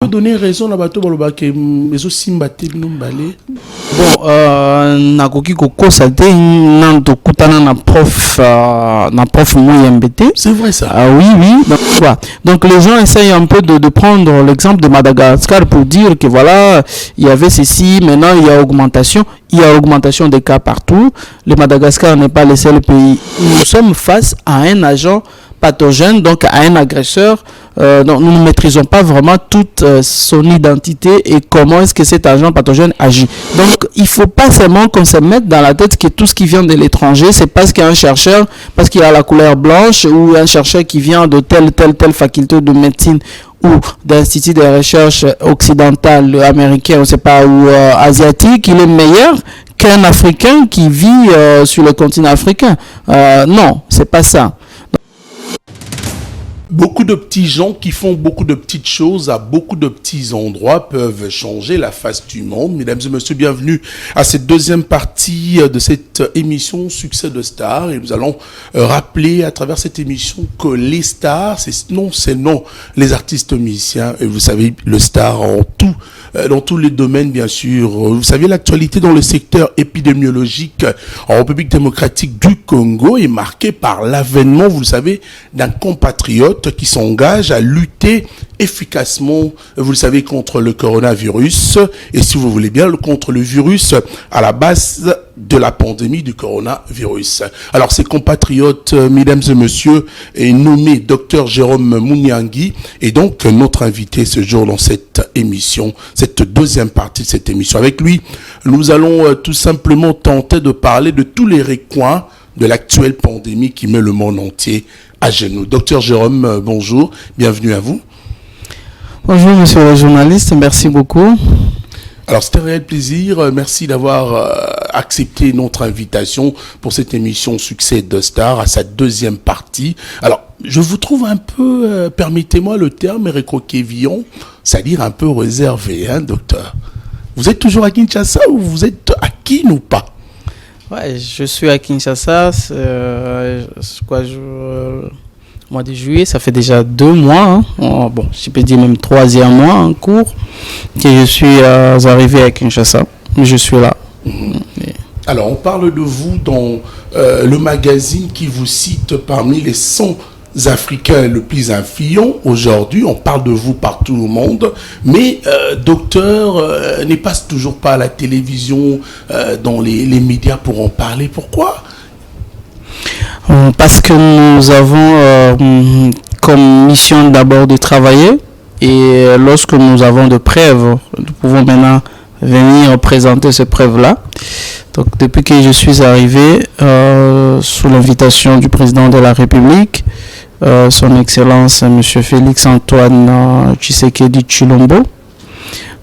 peut donner raison à bateau baloba que les aussi mbaté balé. Bon, nakoki kokosa te nando kutana na prof MBT. C'est vrai ça. Ah oui. Donc les gens essayent un peu de prendre l'exemple de Madagascar pour dire que voilà, il y avait ceci, maintenant il y a augmentation. Il y a augmentation des cas partout. Le Madagascar n'est pas le seul pays. Nous sommes face à un agent pathogène, donc à un agresseur. Donc nous ne maîtrisons pas vraiment toute son identité et comment est-ce que cet agent pathogène agit. Donc il ne faut pas seulement qu'on se mette dans la tête que tout ce qui vient de l'étranger, c'est parce qu'il y a un chercheur, parce qu'il a la couleur blanche, ou un chercheur qui vient de telle faculté de médecine ou d'institut de recherche occidental, américain, on ne sait pas, ou asiatique, il est meilleur qu'un Africain qui vit sur le continent africain. Non, c'est pas ça. Beaucoup de petits gens qui font beaucoup de petites choses à beaucoup de petits endroits peuvent changer la face du monde. Mesdames et messieurs, bienvenue à cette deuxième partie de cette émission Succès de Stars. Et nous allons rappeler à travers cette émission que les stars, c'est non, les artistes musiciens. Et vous savez, le star en tout, dans tous les domaines, bien sûr. Vous savez, l'actualité dans le secteur épidémiologique en République démocratique du Congo est marquée par l'avènement, vous le savez, d'un compatriote qui s'engage à lutter efficacement, vous le savez, contre le coronavirus, et si vous voulez bien, contre le virus à la base de la pandémie du coronavirus. Alors, ces compatriotes, mesdames et messieurs, est nommé Dr Jérôme Mouniangui, et donc notre invité ce jour dans cette émission, cette deuxième partie de cette émission. Avec lui, nous allons tout simplement tenter de parler de tous les recoins de l'actuelle pandémie qui met le monde entier à genoux. Docteur Jérôme, bonjour, bienvenue à vous. Bonjour monsieur le journaliste, merci beaucoup. Alors c'était un réel plaisir, merci d'avoir accepté notre invitation pour cette émission Succès de Stars à sa deuxième partie. Alors je vous trouve un peu, permettez-moi le terme, récoquévillon, c'est-à-dire un peu réservé, hein docteur. Vous êtes toujours à Kinshasa ou vous êtes à Kin ou pas? Ouais, je suis à Kinshasa, mois de juillet, ça fait déjà 2 mois, hein. Bon, je peux dire même 3e mois en cours, que je suis arrivé à Kinshasa, je suis là. Alors, on parle de vous dans le magazine qui vous cite parmi les 100 Africains le plus influents. Aujourd'hui, on parle de vous partout au monde, mais docteur n'est pas toujours pas à la télévision, dans les médias pour en parler. Pourquoi? Parce que nous avons comme mission d'abord de travailler, et lorsque nous avons de preuves, nous pouvons maintenant venir présenter ces preuves-là. Donc depuis que je suis arrivé, sous l'invitation du président de la République, son Excellence M. Félix Antoine Tshisekedi Tshilombo,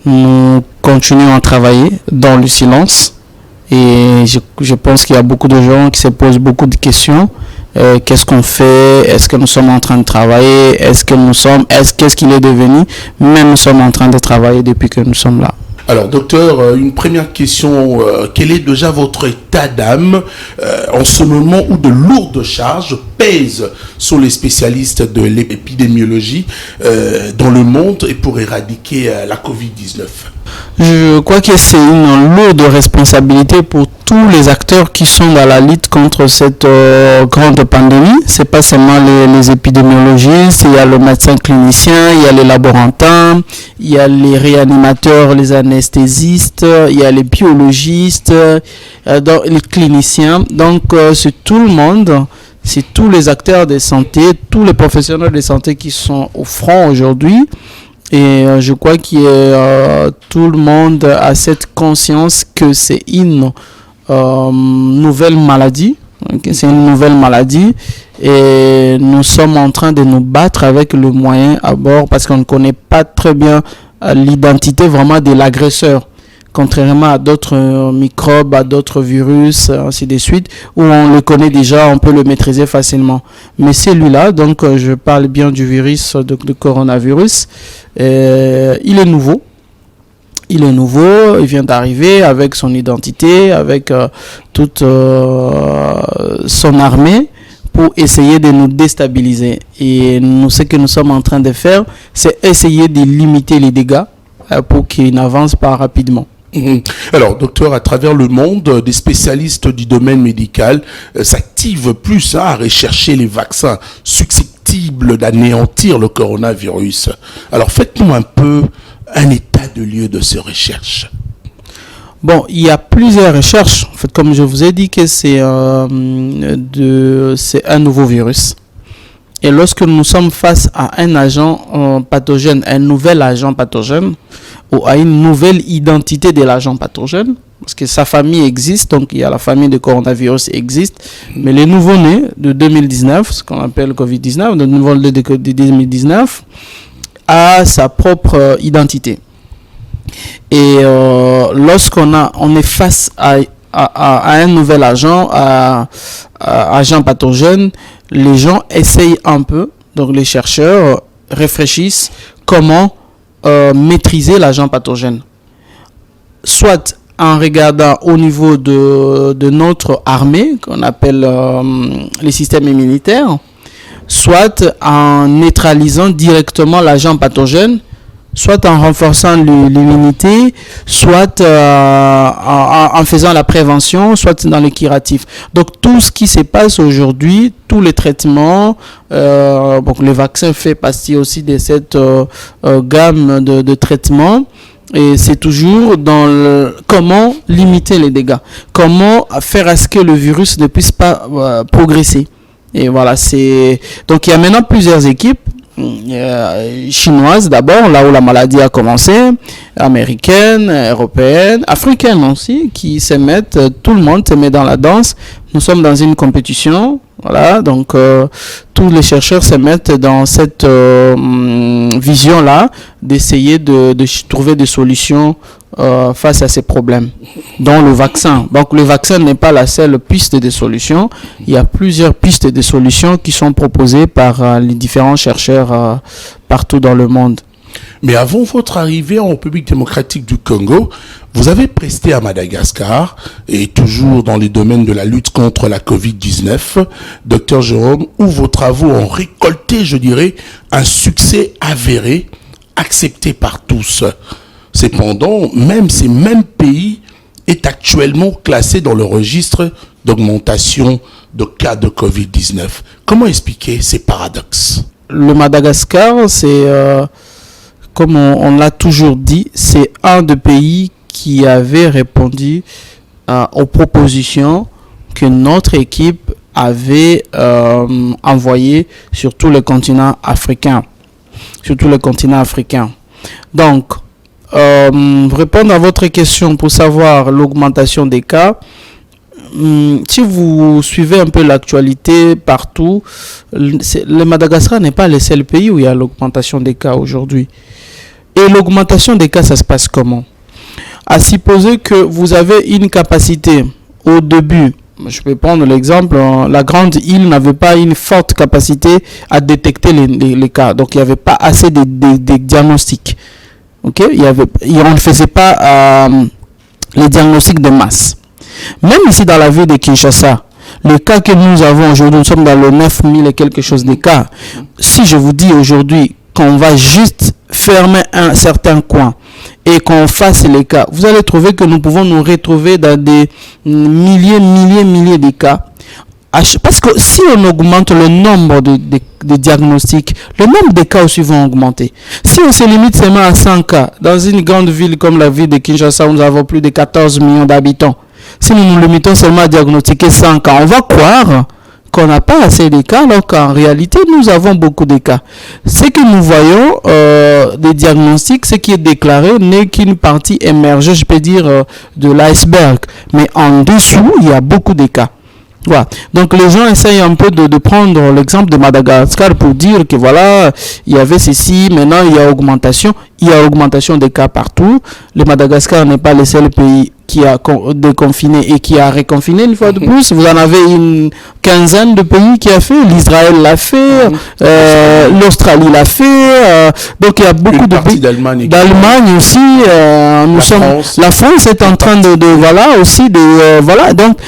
nous continuons à travailler dans le silence, et je pense qu'il y a beaucoup de gens qui se posent beaucoup de questions. Qu'est-ce qu'on fait? Est-ce que nous sommes en train de travailler? Qu'est-ce qu'il est devenu? Mais nous sommes en train de travailler depuis que nous sommes là. Alors, docteur, une première question. Quel est déjà votre état d'âme en ce moment où de lourdes charges pèsent sur les spécialistes de l'épidémiologie dans le monde et pour éradiquer la COVID-19? Je crois que c'est une lourde responsabilité pour tous les acteurs qui sont dans la lutte contre cette grande pandémie. C'est pas seulement les épidémiologistes, il y a le médecin clinicien, il y a les laborantins, il y a les réanimateurs, les anesthésistes, il y a les biologistes, les cliniciens. Donc c'est tout le monde, c'est tous les acteurs de santé, tous les professionnels de santé qui sont au front aujourd'hui. Et je crois que tout le monde a cette conscience que c'est une nouvelle maladie. Okay? C'est une nouvelle maladie. Et nous sommes en train de nous battre avec le moyen à bord parce qu'on ne connaît pas très bien l'identité vraiment de l'agresseur. Contrairement à d'autres microbes, à d'autres virus, ainsi de suite, où on le connaît déjà, on peut le maîtriser facilement. Mais celui-là, donc je parle bien du virus de coronavirus, il est nouveau. Il vient d'arriver avec son identité, avec toute son armée pour essayer de nous déstabiliser. Et nous, ce que nous sommes en train de faire, c'est essayer de limiter les dégâts pour qu'ils n'avancent pas rapidement. Alors, docteur, à travers le monde, des spécialistes du domaine médical s'activent plus à rechercher les vaccins susceptibles d'anéantir le coronavirus. Alors, faites-nous un peu un état de lieu de ces recherches. Bon, il y a plusieurs recherches. En fait, comme je vous ai dit que c'est un nouveau virus. Et lorsque nous sommes face à un agent pathogène, un nouvel agent pathogène, ou à une nouvelle identité de l'agent pathogène, parce que sa famille existe, donc il y a la famille de coronavirus existe, mais les nouveau-nés de 2019, ce qu'on appelle Covid-19, le nouveau-né de 2019, a sa propre identité. Et lorsqu'on est face à un nouvel agent, agent pathogène, les gens essayent un peu, donc les chercheurs réfléchissent comment maîtriser l'agent pathogène. Soit en regardant au niveau de notre armée, qu'on appelle les systèmes immunitaires, soit en neutralisant directement l'agent pathogène, soit en renforçant l'immunité, soit en faisant la prévention, soit dans les curatifs. Donc tout ce qui se passe aujourd'hui, tous les traitements, donc le vaccin fait partie aussi de cette gamme de traitements. Et c'est toujours dans comment limiter les dégâts, comment faire à ce que le virus ne puisse pas progresser. Et voilà, donc il y a maintenant plusieurs équipes. Chinoise d'abord, là où la maladie a commencé, américaine, européenne, africaine aussi, qui se mettent, tout le monde se met dans la danse. Nous sommes dans une compétition, voilà, donc tous les chercheurs se mettent dans cette vision-là d'essayer de trouver des solutions face à ces problèmes, dont le vaccin. Donc le vaccin n'est pas la seule piste de solution. Il y a plusieurs pistes de solutions qui sont proposées par les différents chercheurs partout dans le monde. Mais avant votre arrivée en République démocratique du Congo, vous avez presté à Madagascar, et toujours dans les domaines de la lutte contre la Covid-19, Dr Jérôme, où vos travaux ont récolté, je dirais, un succès avéré, accepté par tous. Cependant, même ces mêmes pays est actuellement classé dans le registre d'augmentation de cas de Covid-19. Comment expliquer ces paradoxes? Le Madagascar, c'est, comme on l'a toujours dit, c'est un des pays qui avait répondu aux propositions que notre équipe avait envoyées sur tout le continent africain. Donc, répondre à votre question pour savoir l'augmentation des cas, si vous suivez un peu l'actualité partout, le Madagascar n'est pas le seul pays où il y a l'augmentation des cas aujourd'hui. Et l'augmentation des cas, ça se passe comment? À supposer que vous avez une capacité au début, je peux prendre l'exemple, la grande île n'avait pas une forte capacité à détecter les cas, donc il n'y avait pas assez de diagnostics. Okay? On ne faisait pas les diagnostics de masse. Même ici dans la ville de Kinshasa, le cas que nous avons aujourd'hui, nous sommes dans le 9000 et quelque chose de cas. Si je vous dis aujourd'hui qu'on va juste fermer un certain coin et qu'on fasse les cas, vous allez trouver que nous pouvons nous retrouver dans des milliers de cas. Parce que si on augmente le nombre de diagnostics, le nombre de cas aussi vont augmenter. Si on se limite seulement à 100 cas, dans une grande ville comme la ville de Kinshasa, où nous avons plus de 14 millions d'habitants, si nous nous limitons seulement à diagnostiquer 100 cas, on va croire qu'on n'a pas assez de cas, alors qu'en réalité, nous avons beaucoup de cas. Ce que nous voyons des diagnostics, ce qui est déclaré, n'est qu'une partie émergée, je peux dire, de l'iceberg. Mais en dessous, il y a beaucoup de cas. Voilà. Donc les gens essayent un peu de prendre l'exemple de Madagascar pour dire que voilà, il y avait ceci, maintenant il y a augmentation des cas partout. Le Madagascar n'est pas le seul pays qui a déconfiné et qui a reconfiné une fois de plus. Vous en avez une quinzaine de pays qui a fait. L'Israël l'a fait, l'Australie l'a fait. Donc il y a beaucoup de pays. D'Allemagne aussi. La France est en train de voilà aussi de voilà donc.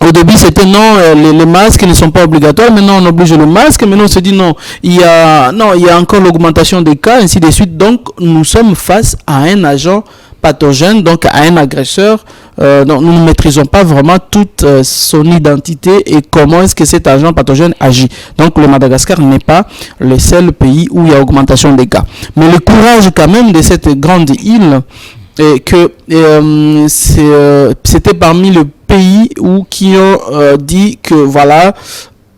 Au début, c'était non, les masques ne sont pas obligatoires. Maintenant, on oblige le masque. Maintenant, on se dit non, il y a encore l'augmentation des cas, ainsi de suite. Donc, nous sommes face à un agent pathogène, donc à un agresseur. Donc, nous ne maîtrisons pas vraiment toute son identité et comment est-ce que cet agent pathogène agit. Donc, le Madagascar n'est pas le seul pays où il y a augmentation des cas. Mais le courage quand même de cette grande île, et que c'était parmi les pays qui ont dit que voilà,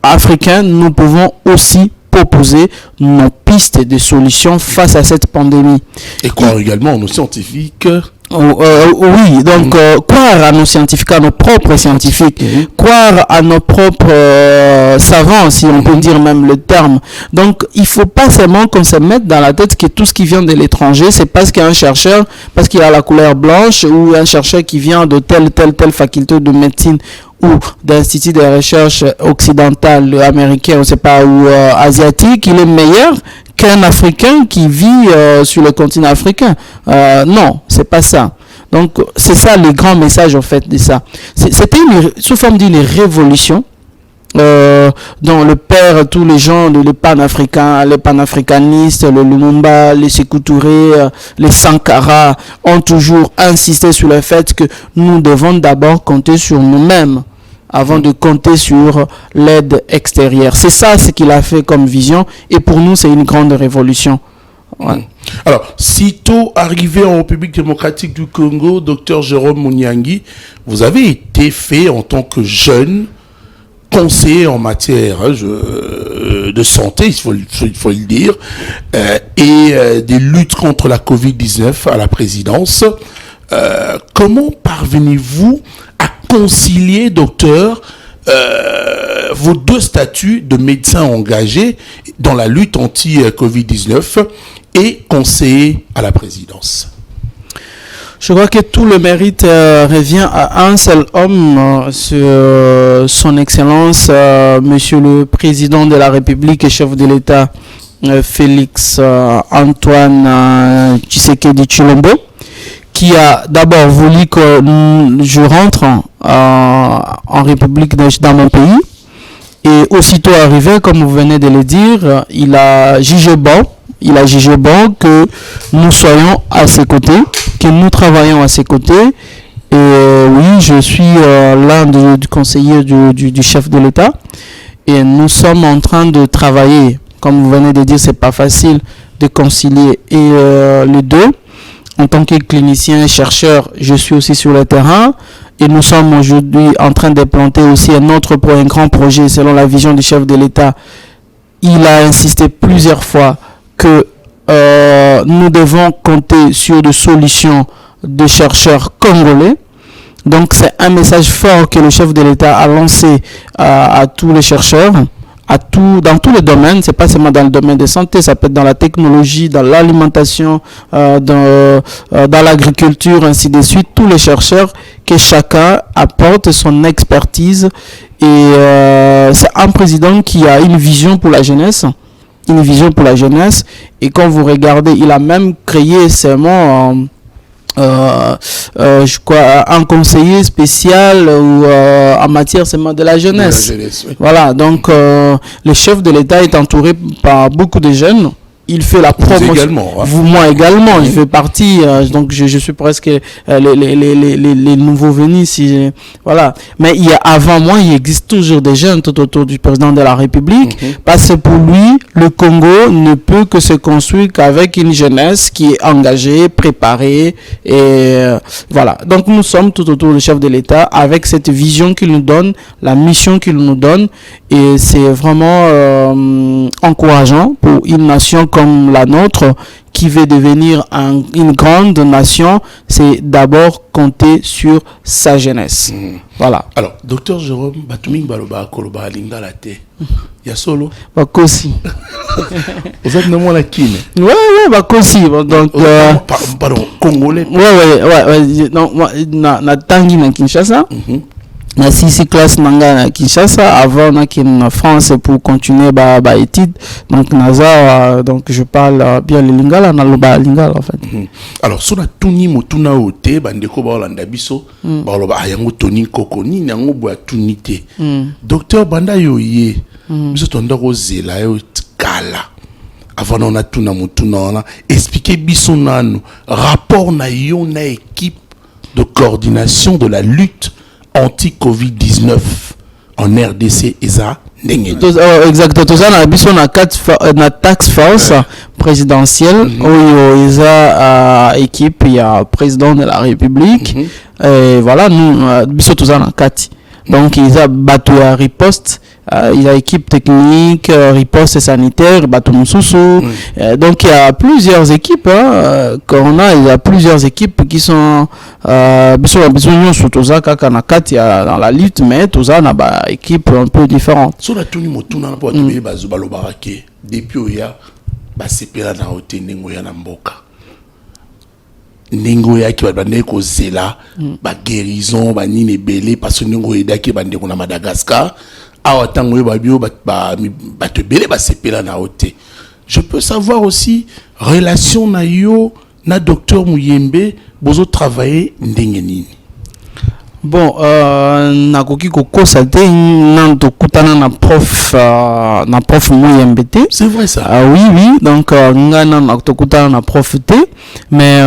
Africains, nous pouvons aussi proposer nos pistes de solutions face à cette pandémie. Et croire également en nos scientifiques. Oui, donc croire à nos scientifiques, à nos propres scientifiques, croire à nos propres savants, si on peut dire même le terme. Donc, il faut pas seulement qu'on se mette dans la tête que tout ce qui vient de l'étranger, c'est parce qu'il y a un chercheur, parce qu'il a la couleur blanche, ou un chercheur qui vient de telle faculté de médecine ou d'institut de recherche occidental, américain, on sait pas, ou asiatique, il est meilleur qu'un Africain qui vit sur le continent africain. Non, c'est pas ça. Donc, c'est ça le grand message, en fait, de ça. C'était sous forme d'une révolution dont le père, tous les gens, les panafricains, les panafricanistes, le Lumumba, les Sékou Touré, les Sankara, ont toujours insisté sur le fait que nous devons d'abord compter sur nous-mêmes avant de compter sur l'aide extérieure. C'est ça ce qu'il a fait comme vision, et pour nous, c'est une grande révolution. Ouais. Alors, sitôt arrivé en République démocratique du Congo, Dr Jérôme Mouniangui, vous avez été fait en tant que jeune conseiller en matière de santé, il faut le dire, et des luttes contre la Covid-19 à la présidence. Comment parvenez-vous à concilier, docteur, vos deux statuts de médecin engagé dans la lutte anti-Covid-19 et conseiller à la présidence? Je crois que tout le mérite revient à un seul homme, son Excellence, Monsieur le Président de la République et chef de l'État, Félix Antoine Tshisekedi Tshilombo, qui a d'abord voulu que je rentre en République dans mon pays. Et aussitôt arrivé, comme vous venez de le dire, il a jugé bon que nous soyons à ses côtés, que nous travaillons à ses côtés. Et oui, je suis l'un du conseiller du chef de l'État. Et nous sommes en train de travailler. Comme vous venez de dire, c'est pas facile de concilier les deux. En tant que clinicien et chercheur, je suis aussi sur le terrain. Et nous sommes aujourd'hui en train de planter aussi un grand projet selon la vision du chef de l'État. Il a insisté plusieurs fois que nous devons compter sur des solutions de chercheurs congolais. Donc c'est un message fort que le chef de l'État a lancé à tous les chercheurs, dans tous les domaines. C'est pas seulement dans le domaine de santé, ça peut être dans la technologie, dans l'alimentation, dans l'agriculture, ainsi de suite. Tous les chercheurs, que chacun apporte son expertise. Et c'est un président qui a une vision pour la jeunesse. Et quand vous regardez, il a même créé seulement je crois un conseiller spécial en matière seulement de la jeunesse. Oui. Voilà, donc le chef de l'État est entouré par beaucoup de jeunes. Il fait la promotion. Également, hein. Moi également, je fais partie. Donc je suis presque les nouveaux venus. Voilà. Mais avant moi, il existe toujours des jeunes tout autour du président de la République, parce que pour lui, le Congo ne peut que se construire qu'avec une jeunesse qui est engagée, préparée, et voilà. Donc nous sommes tout autour du chef de l'État avec cette vision qu'il nous donne, la mission qu'il nous donne, et c'est vraiment encourageant pour une nation comme la nôtre qui veut devenir une grande nation. C'est d'abord compter sur sa jeunesse. Voilà. Alors, docteur Jérôme, Batuming Baloba Koloba Alinga Late. Yasolo. Bakosi. Vous êtes nommé la Kine. Ouais, Bakosi. Donc, pardon, Congolais. Ouais. Non, na Tangi na Kinshasa. na 6 classe nanga na Kinshasa avant na en France pour continuer ba études donc naza donc je parle bien le lingala na loba lingala en fait. Alors sur la tuni motuna ote bandeko ba olanda biso ba loba ayango toni koko ni nango bo tunité docteur banda yo ye biso tonda ko zela yo kala avant on a tuna motuna na expliquer biso nanu rapport na yo na équipe de coordination de la lutte anti-Covid-19 en RDC ESA. Exactement, ça na biso na task force présidentielle où ESA équipe il y a président de la République et voilà nous biso toza na kati donc ils a battu à riposte il a équipe technique riposte sanitaire battu mususu donc il y a plusieurs équipes il y a plusieurs équipes qui sont biso besoin surtout ça kaka na kati dans la lutte mais toza na ba équipe un peu différente sur la tuni motuna na po atubeli bazo balobarake depuis oya ba sepela na otenengo ya na mboka ningo ya ki bande ko zela ba guérison ba nini belé parce que ningo edaki bande ko na Madagascar awa tango ba bio ba te belé ba sepela na ote. Je peux savoir aussi relation na yo na docteur Muyembe bozo travailler ndenge nini? Bon, nakoki kokosa te nan tokutana na prof Muyembe. C'est vrai ça. Oui, donc ngana na tokutana na prof te, mais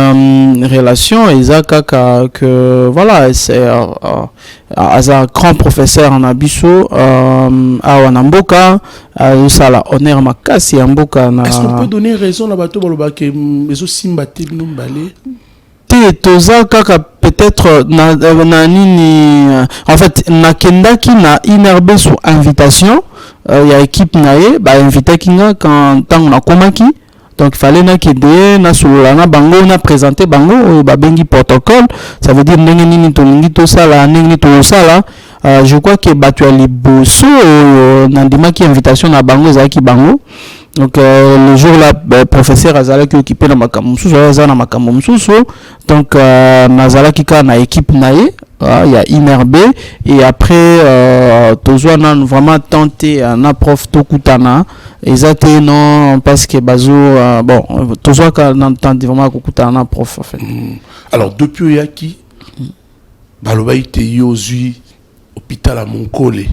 relation ezaka que voilà, c'est un grand professeur en abiso awa na mboka sala honneur makasi ya mboka na. Est-ce qu'on peut donner raison na bato baloba ke ezo simba te bino mbale? Toza kaka peut-être na nini en fait nakendaki na inerbe sur invitation ya équipe nae ba invité kinga quand tango na komaki donc il fallait na kede na solola na bango na présenter bango ba bengi protocole ça veut dire ndenge nini to lingi to sala ndenge to sala je crois que batu ali boso na ndimaki invitation na bango za ki bango. Donc le jour là professeur Azala qui occupé na makambo mususu na makambo mususu donc nazala kika na équipe nae il y a Inerbe et après tozwa na vraiment tenté na prof tokutana ezate non parce que bazo bon tozwa ka na tenté vraiment kokutana na prof en fait. Alors depuis yaki baloba ite yozui hôpital à Monkole.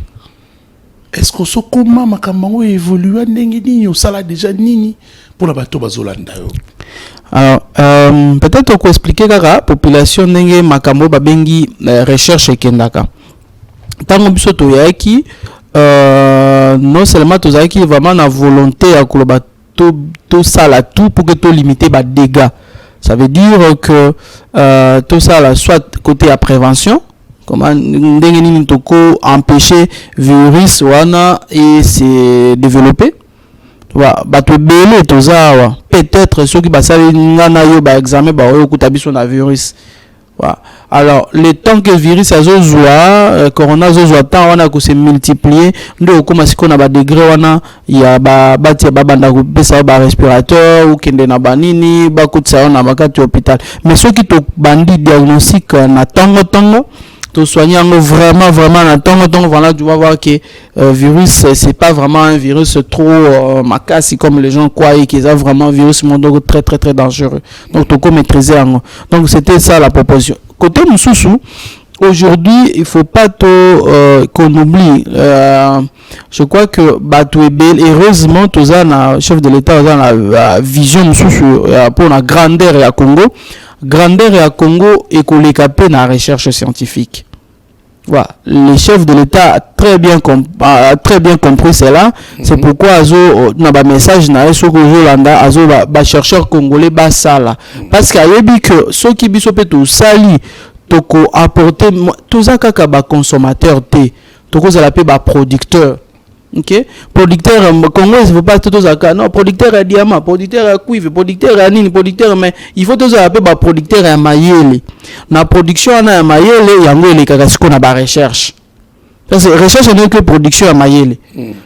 Est-ce qu'on se comment makambo évolue ndenge nini osala déjà nini pour la bato bazolanda yo? Alors peut-être qu'on expliquer kaka population ndenge makambo babengi recherche ekendaka. Tango biso to yaki non seulement to zaki vraiment na volonté ya koloba to sala tout pour que to limiter ba dégâts. Ça veut dire que to sala soit côté à prévention comment ndenge nini toko empêcher virus wana et se développer wa bato belé tozawa peut-être ceux qui basali ngana yo ba examen ba okuta biso na virus wa alors le temps que virus azozwa corona azozwa temps wana ko se multiplier ndo okoma siko na ba degré wana ya ba batia ba banda ko pesa ba respirateur ou kende na banini ba kutsa na bakati hôpital mais ceux qui to bandi diagnostic na tango to soigner vraiment na tango voilà tu vas voir que virus c'est pas vraiment un virus trop makasi comme les gens croient qu'ils ont vraiment virus mondo très dangereux donc to maîtriser donc c'était ça la proposition côté mususu aujourd'hui il faut pas qu'on oublie je crois que Batouebel heureusement toza na chef de l'état dans la vision mususu pour la grandeur ya Congo et koleka na recherche scientifique. Voilà, le chef de l'État a très bien compris cela. C'est pourquoi azo na ba message na eso ko Yolanda azo ba chercheur congolais ba sala parce qu'il y a dit que ceux qui biso pe to sali toko apporter toza kaka ba consommateur te toko za la pe ba producteur. OK, producteur Congo il faut pas tout ça non producteur à diamant producteur à cuivre producteur à nini producteur mais il faut tout ça appeler ba producteur à mayele na production na mayele yango ele kaka siko na ba recherche parce que recherche n'est que production à mayele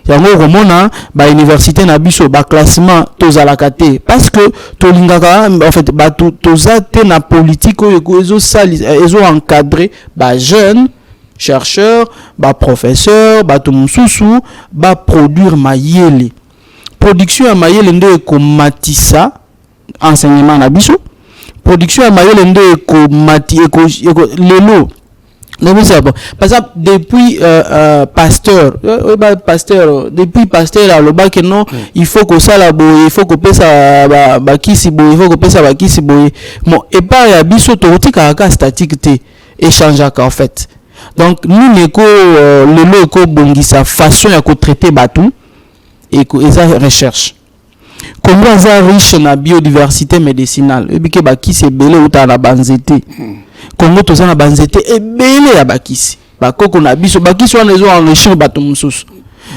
yango romona ba université na biso ba classement tozala kate parce que tolingaka en fait ba toza te na politique ezo sali ezo encadrer ba jeune chercheur, ba professeur, ba tumususu, ba produire mayele. Production ya mayele nde ko matisa enseignement na biso. Production ya mayele nde ko mati lelo. Par exemple, depuis Pasteur, depuis Pasteur, le bac non, il faut que ça la boye, il faut que ça bakisi boye, il faut que ça bakisi boye. Bon, et pas ya biso toroti karaka statique te échange en fait. Donc nous neko lelo ko bongisa façon ya ko traiter batou et ça recherche. Congo est riche na biodiversité médicinale. Et puis que bakisi belé ou ta na banzete. Congo toza na banzete e belé ya bakisi. Bakoko na biso bakisi wana ezo enrichir bato mususu.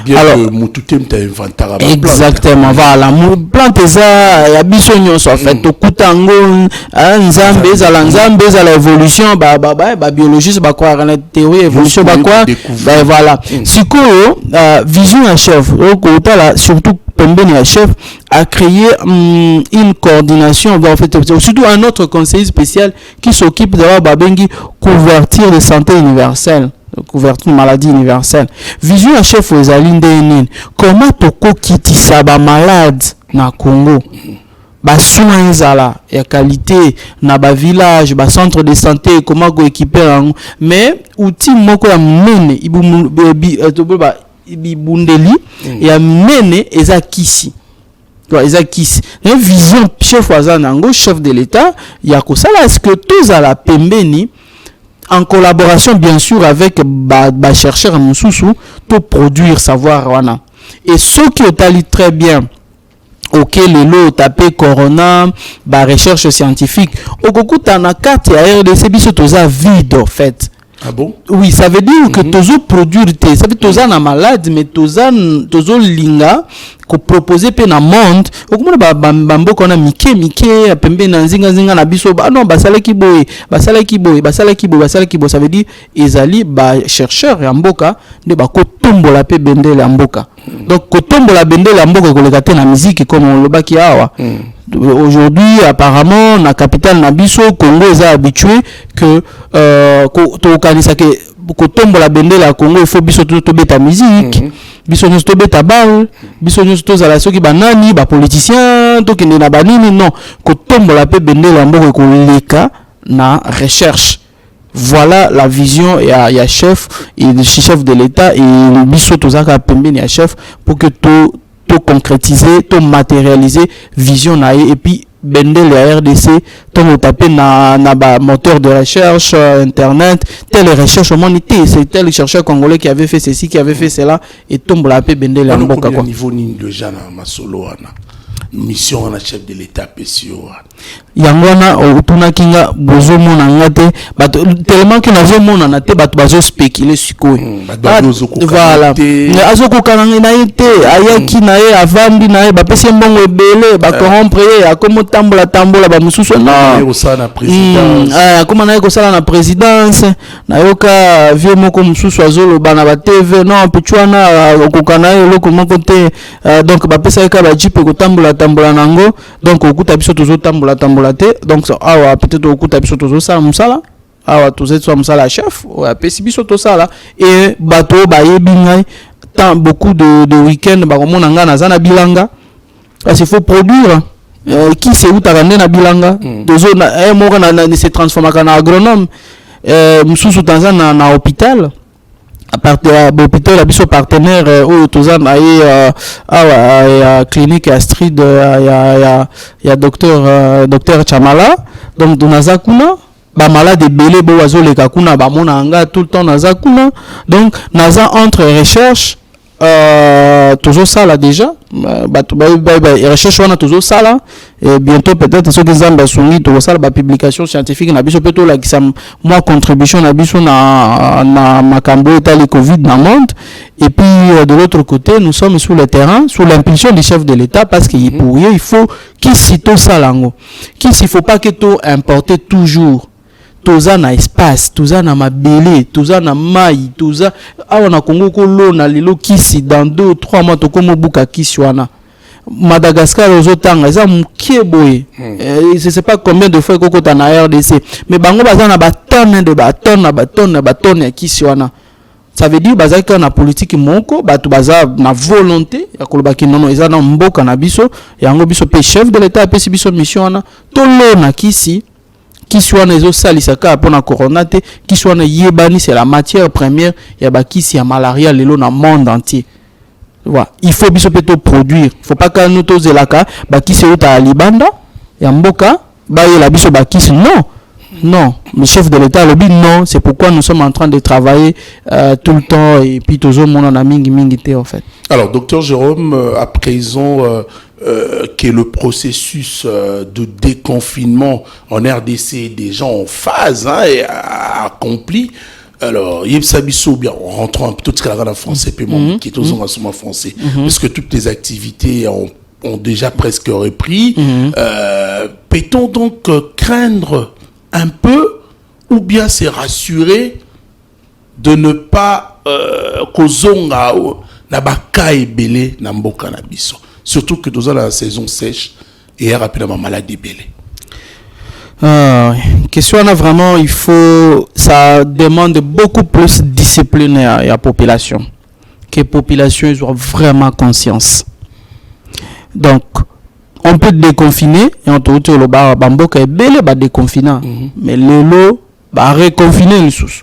Bien alors mututem ta inventara ba exactement voilà plante eza ya biso nyonso en fait okutango nzambe ezala évolution ba biologiste ba croire na théorie évolution ba croire voilà sikoyo vision ya chef okotala surtout pembeni ya chef a créé une coordination en fait surtout un autre conseiller spécial qui s'occupe de la bengi couverture de santé universelle. Couverture maladie universelle. Vision à chef aux alindénines. Comment toko kitisa ba malade na Congo? Ba soins ezala ya qualité na ba village, ba centre de santé comment go équiper mais outil moko ya mnene ibundeli ya mnene eza kisi. Eza kisi. Une vision chef wazanango chef de l'état ya ko sala est-ce que tous à la pembeni en collaboration bien sûr avec ba chercheurs mususu pour produire savoir wana et ceux qui ont très bien OK lelo tapé corona ba recherche scientifique okokuta na carte ya RDC biso toza vide en fait. Ah bon? Oui, ça veut dire que tozo produire ça veut toza na malade mais tozo linga ko proposer pe na monde okomona bambo kona mike pembe na nzinga na biso non basalaki boye ça veut dire ezali ba chercheur ya mboka nde ba ko tombola pe bendele ya mboka donc ko tombola bendele ya mboka ko lekate na musique comme on lobaki awa. Aujourd'hui apparemment na capitale na biso Congo est habitué que to kanisa ke ko tombola bendele ya Congo il faut biso to beta musique. Biso nyonso to beta bal, biso nyonso to zala soki banani ba politicien to kende na banini non ko tombola pe bendele ya mboka ko leka na recherche. Voilà la vision ya chef et le chef de l'état et biso to zaka pembeni ya chef pour que to concrétiser, to matérialiser vision na et puis bendele la RDC to taper na ba moteur de recherche internet telle recherche au monde c'est tel chercheur congolais qui avait fait ceci qui avait fait cela et tombe la pe bendele ya mboka quoi niveau ni de jana masolo wana mission na chef de l'état PCO yangona otuna kinga bozo mona ngate bato tellement que nazo mona na te bato bazo spéculer siko voilà azo ko kananga na été ayaki na ye avandi na ye ba pese mbongo ebele ba corrompre ye akomo tambola ba mususu non osana présidence akoma na ye ko sala na présidence na yoka vieux moko mususu azolo bana ba TV non pichwana okokana ye loko moko te donc ba pesa ka ba jipe ko tambola nango donc okuta biso tozo tambola te donc awa peut-être okuta biso tozo sala musala awa tozo tso musala chef wa pesi biso to sala et bato ba yebi ngai tant beaucoup de week-end ba komona nga na zana bilanga parce qu'il faut produire qui c'est où ta na bilanga tozo na moko na se transforma kana agronome mususu tanzana na hôpital à partir de l'hôpital la biso partenaire où tozan aye clinique Astrid ya docteur Chamala donc donaza kuna ba malade belé bo azoleka kuna ba mona anga tout le temps naza kuna donc naza entre recherche toujours ça là déjà recherche on a toujours ça là et bientôt peut-être ceux qui zamba songi to ça la publication scientifique na biso peto la qui ça moi contribution na biso na makambo etali covid na monde et puis de l'autre côté nous sommes sur le terrain sous l'impulsion du chef de l'état parce qu'il pour il faut qui cito ça lango qui s'il faut pas que to importer toujours toza na espace toza na mabele toza na mai toza awa na Congo ko lo na lelo kisi dans 2 ou 3 mois to komo buka kisi wana Madagascar aux otanga ça mkieboye je sais pas combien de fois koko ta na RDC mais bango baza na batonne de batonne ya kisi wana. Ça veut dire baza ka na politique moko batu baza na volonté ya koloba ki nono eza na mboka na biso yango biso pe chef de l'état pe biso mission wana tolo na kisi wana ezo salisaka pona corona te kisi wana yebani c'est la matière première ya bakisi ya malaria lelo na monde entier. Voilà. Il faut biso pe to produire, il faut pas que nous to zelaka bakisi uta libanda ya mboka ba yela biso bakisi non, le chef de l'état le dit non, c'est pourquoi nous sommes en train de travailler tout le temps et puis toujours mon en mingi té en fait. Alors docteur Jérôme, à présent que le processus de déconfinement en RDC est déjà en phase et accompli. Alors, il y bien en rentrant un peu tout ce qu'il y a en français, qui est aux en français, parce que toutes les activités ont déjà presque repris. Peut-on donc craindre un peu ou bien se rassurer de ne pas kozonga na bakaye belé na mboka na biso, surtout que dans la saison sèche et rapidement maladie belé. Question là vraiment ça demande beaucoup plus de discipline à la population, que la population soit vraiment conscience. Donc on peut déconfiner et on peut le bar bamboka et belé ba déconfiner mais le lot ba reconfiner les sous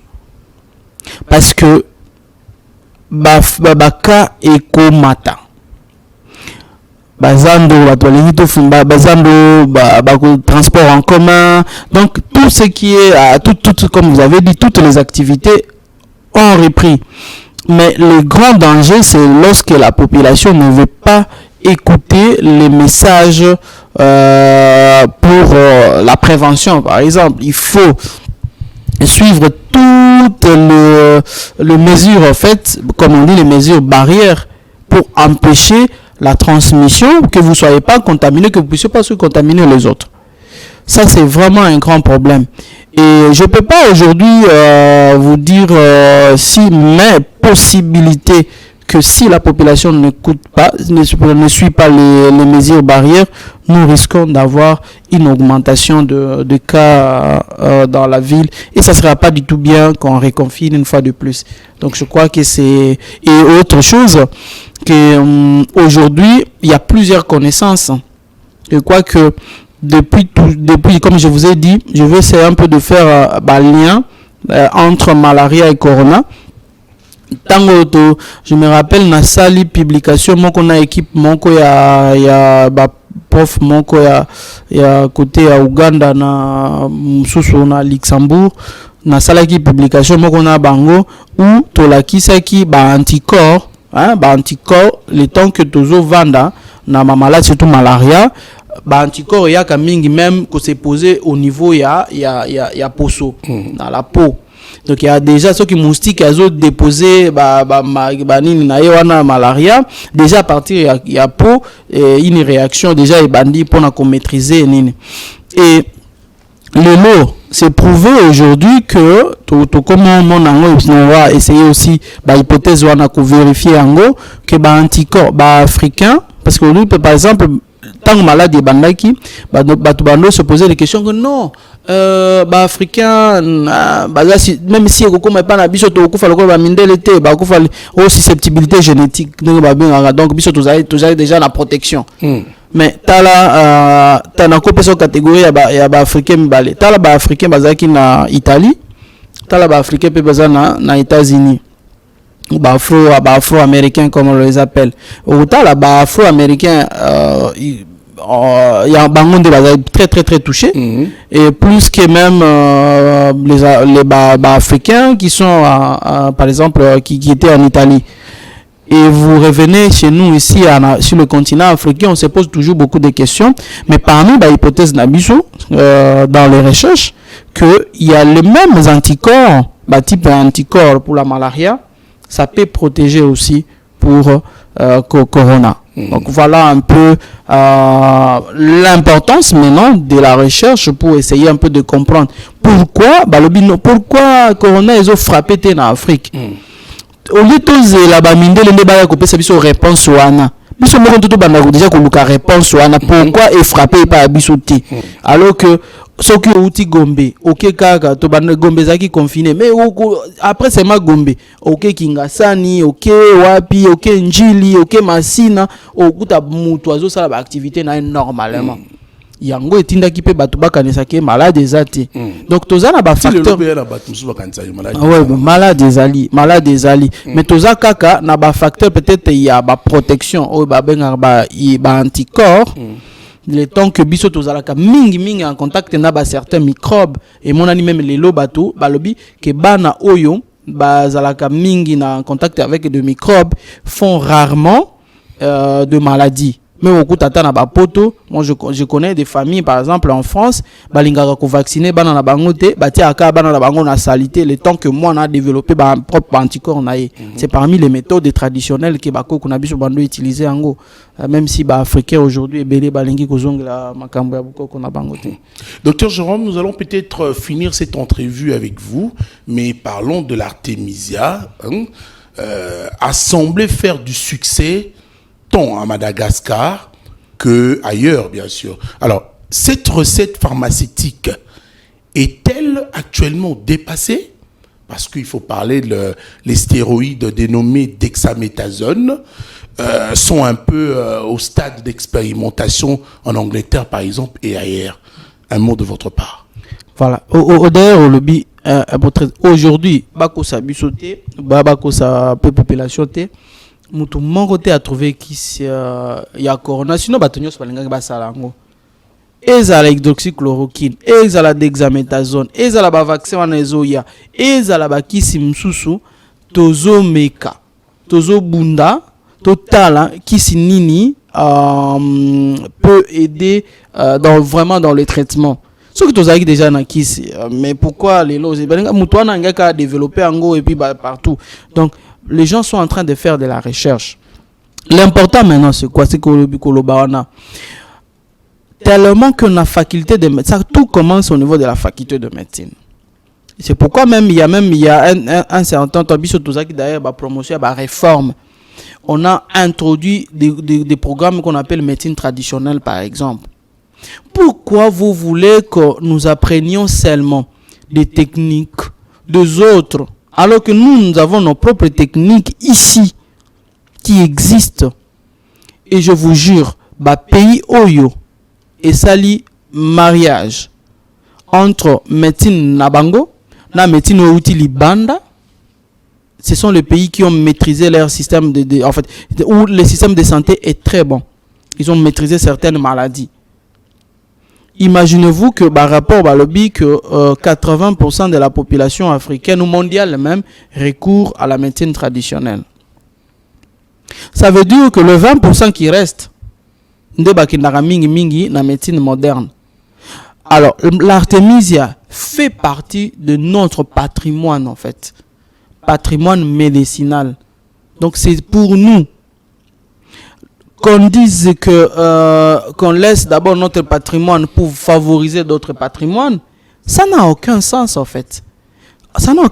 parce que baka ekomata bazando transport en commun, donc tout ce qui est tout comme vous avez dit, toutes les activités ont repris, mais le grand danger c'est lorsque la population ne veut pas écouter les messages pour la prévention. Par exemple, il faut suivre toutes les mesures en fait, comme on dit, les mesures barrières pour empêcher la transmission, que vous ne soyez pas contaminé, que vous ne puissiez pas se contaminer les autres. Ça, c'est vraiment un grand problème. Et je ne peux pas aujourd'hui vous dire si mes possibilités que si la population n'écoute pas, ne suit pas les mesures barrières, nous risquons d'avoir une augmentation de cas dans la ville. Et ça ne sera pas du tout bien qu'on reconfine une fois de plus. Donc je crois que c'est... Et autre chose, que aujourd'hui, il y a plusieurs connaissances. Je crois que depuis, comme je vous ai dit, je vais essayer un peu de faire lien entre malaria et corona. Tango je me rappelle na sali publication moko na équipe moko ya prof moko ya côté ya Uganda na mususu na Luxembourg na salaki publication moko na bango où tolakisaki ba anticorps le temps que tozo vanda na maladie surtout malaria ba anticorps ya ka mingi même que c'est posé au niveau ya poso dans la peau. Donc il y a déjà ceux qui moustiques ils ont déposé nini na wana malaria déjà à partir il y a peau une réaction déjà est bandit pour qu'on maîtriser nini. Et le lot c'est prouvé aujourd'hui que tout comment on va essayer aussi hypothèse wana ko vérifier ango que anticorps africain parce que nous par exemple tant malade et bandaki bando se poser des questions que non africain même si kokoma pas na biso to kufa lokolo ba mindele te ba kufa susceptibilité génétique donc biso tous déjà la protection mais tala tana kopesa catégorie ya ba africain mibale tala ba africain bazaki na Italie tala ba africain pe bazana na États-Unis ba afro américain comme on les appelle ou tala ba afro américain il y a un bangon très très très touché et plus que même les africains qui sont par exemple qui étaient en Italie. Et vous revenez chez nous ici sur le continent africain, on se pose toujours beaucoup de questions, mais parmi les hypothèses Nabiso dans les recherches que il y a les mêmes anticorps, type anticorps pour la malaria, ça peut protéger aussi pour corona. Donc voilà un peu l'importance maintenant de la recherche pour essayer un peu de comprendre pourquoi corona ils ont frappé en Afrique. Au lieu de la baminde les débats ko pesa biso réponse wana biso moko tout banda déjà ko luka réponse wana pourquoi est frappé par bisoté alors que ce qui outi Gombe OK kaka to banda Gombe zaki confiné mais après c'est ma Gombe OK Kingasani OK wapi OK Njili OK Masina okuta mutu azo sala ba activité na normalement yango etindaki pe bato bakanisa ke malade ezati donc tozana ba facteur malade ezali mais toza kaka na ba facteur peut-être il y a ba protection o ba benga ba anticorps le temps que biso tozalaka mingi en contact na ba certains microbes et mon ani même lelo bato balobi ke bana oyo bazalaka mingi na en contact avec des microbes font rarement de maladies. Mais au tata na ba poto, moi je connais des familles par exemple en France, balingaka ko vacciner bana na bango te, batia aka bana na bango na salité le temps que moi on a développé ba propre anticorps na ye. C'est parmi les méthodes traditionnelles que bako kuna biso bando utiliser ango, même si ba africain aujourd'hui belé balingi ko zongla makambo ya boko na bango te. Docteur Jérôme, nous allons peut-être finir cette entrevue avec vous, mais parlons de l'artémisia, a semblé faire du succès tant à Madagascar que ailleurs, bien sûr. Alors, cette recette pharmaceutique est-elle actuellement dépassée? Parce qu'il faut parler les stéroïdes dénommés dexaméthasone sont un peu au stade d'expérimentation en Angleterre, par exemple, et ailleurs. Un mot de votre part. Voilà. D'ailleurs, au lobby, aujourd'hui, bako sa bisoté, bako sa population té. Mutu mongo te a trouvé qui ya corona sinon batonyos balinga ba salango ezala hydroxychloroquine ezala dexaméthasone ezala ba vaccin wana ezoya ezala ba kisi msusu tozo meka tozo bunda totala kisi nini peut aider vraiment dans le traitement. Ce que tu as déjà na kisi mais pourquoi les lots balinga mutu wana ngaka développer ango et puis partout. Donc les gens sont en train de faire de la recherche. L'important maintenant, c'est quoi? C'est que tellement que la faculté de médecine, ça tout commence au niveau de la faculté de médecine. C'est pourquoi il y a un certain temps, qui d'ailleurs va promotion, va réforme. On a introduit des programmes qu'on appelle médecine traditionnelle, par exemple. Pourquoi vous voulez que nous apprenions seulement des techniques des autres? Alors que nous avons nos propres techniques ici qui existent. Et je vous jure, pays Oyo et Sali mariage entre médecine Nabango, na médecine Outi Libanda, ce sont les pays qui ont maîtrisé leur système en fait, où le système de santé est très bon. Ils ont maîtrisé certaines maladies. Imaginez-vous que par rapport à lobby que 80% de la population africaine ou mondiale même recourt à la médecine traditionnelle. Ça veut dire que le 20% qui reste mingi na médecine moderne. Alors l'artémisia fait partie de notre patrimoine en fait, patrimoine médicinal. Donc c'est pour nous qu'on dise que qu'on laisse d'abord notre patrimoine pour favoriser d'autres patrimoines, ça n'a aucun sens en fait. Ça n'a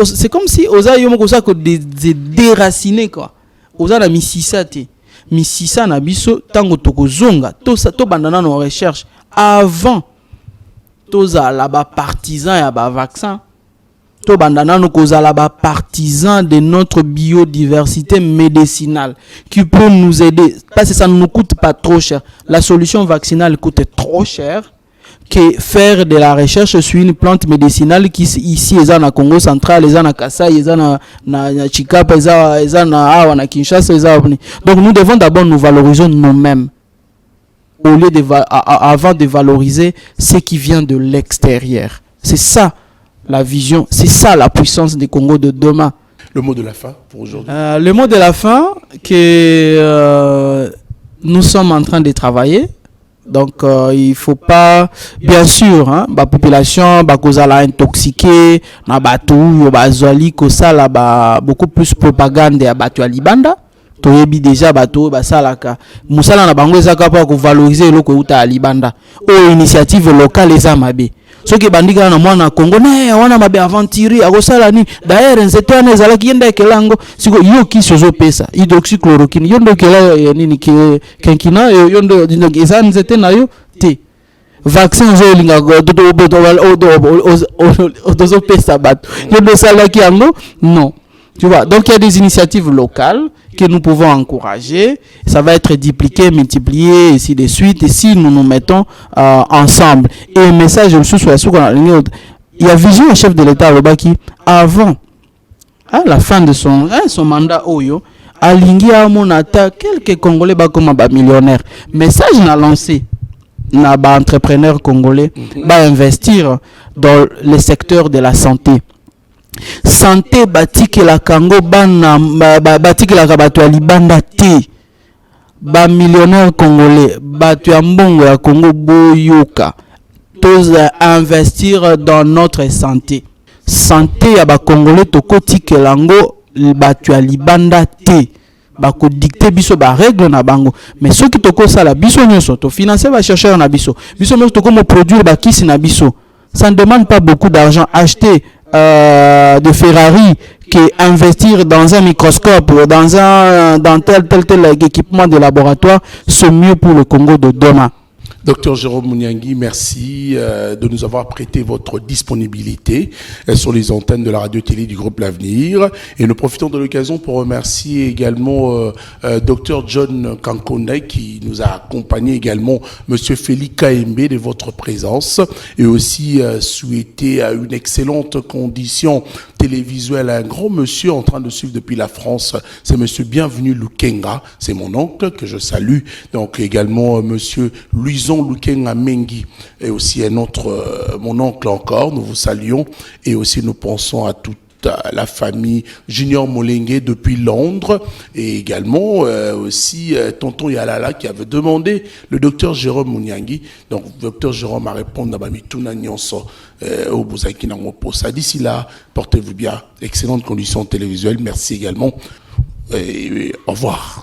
c'est comme si osa yomoko ça que déraciner quoi. Osa la misisa na biso tango tokozonga to bandana nos recherches avant toza la ba partisan ya ba vaccin. To bandana no kozala ba partisan de notre biodiversité médicinale qui peut nous aider parce que ça ne nous coûte pas trop cher. La solution vaccinale coûte trop cher que faire de la recherche sur une plante médicinale qui ici est en Congo central, est en Kasai, est en Chikapa, est en Kinshasa. Donc nous devons d'abord nous valoriser nous-mêmes au lieu avant de valoriser ce qui vient de l'extérieur. C'est ça la vision, c'est ça la puissance des Congo de demain. Le mot de la fin pour aujourd'hui. Le mot de la fin que nous sommes en train de travailler. Donc il faut pas, bien sûr, hein, la population bakozala intoxiquée, na batu yo bazali ko sala ba beaucoup plus propagande ya batu ya libanda toyebi déjà bato basalaka musala na bango ezaka pa ko valoriser eloko uta libanda o initiative locale eza mabe soki bandika na mwana Congo na wana mabe aventurer akosala ni d'ailleurs nzete wana ezalaki yenda ekelango siko yo kisi ozo pesa hydroxychloroquine yondo kela nini kenkina yondo eza nzete na yo te vaccin zo linga ozo pesa bato yondo salaki yango non. Tu vois, donc il y a des initiatives locales que nous pouvons encourager. Ça va être dupliqué, multiplié, ainsi de suite. Et si nous nous mettons ensemble. Et un message, je me suis il y a vision au chef de l'État, Lobaki, avant, à la fin de son mandat, Oyo, à Lingia Monata, quelques Congolais comme millionnaires. Message n'a lancé. N'a pas entrepreneur congolais, va investir dans le secteur de la santé. Santé batiki la Congo bana batiki la bato ya libanda te ba millionnaire congolais bato ya mbongo ya Congo boyoka tous investir dans notre santé ya ba congolais tokoti kelango bato ya libanda te bako dicter biso ba règle na bango mais ceux qui toko sala biso nyonso to financer ba chercheur na biso nyonso toko mo produire ba kisi na biso. Ça ne demande pas beaucoup d'argent. Acheter de Ferrari qui investir dans un microscope, dans tel équipement de laboratoire, c'est mieux pour le Congo de demain. Docteur Jérôme Mouniangui, merci de nous avoir prêté votre disponibilité sur les antennes de la radio-télé du groupe L'Avenir. Et nous profitons de l'occasion pour remercier également Docteur John Kankone qui nous a accompagné également Monsieur Félix Kaembe de votre présence et aussi souhaiter une excellente condition télévisuelle à un grand monsieur en train de suivre depuis la France. C'est Monsieur Bienvenu Lukenga, c'est mon oncle que je salue. Donc également Monsieur Luison Lukenga Mengi et aussi un autre, mon oncle encore, nous vous saluons et aussi nous pensons à toute la famille Junior Molengue depuis Londres et également aussi tonton Yalala qui avait demandé le docteur Jérôme Mouniangui. Donc docteur Jérôme a répondu à Bamituna Nyonso au Bouzaki Nangoposa. D'ici là, portez-vous bien, excellente condition télévisuelle, merci également et au revoir.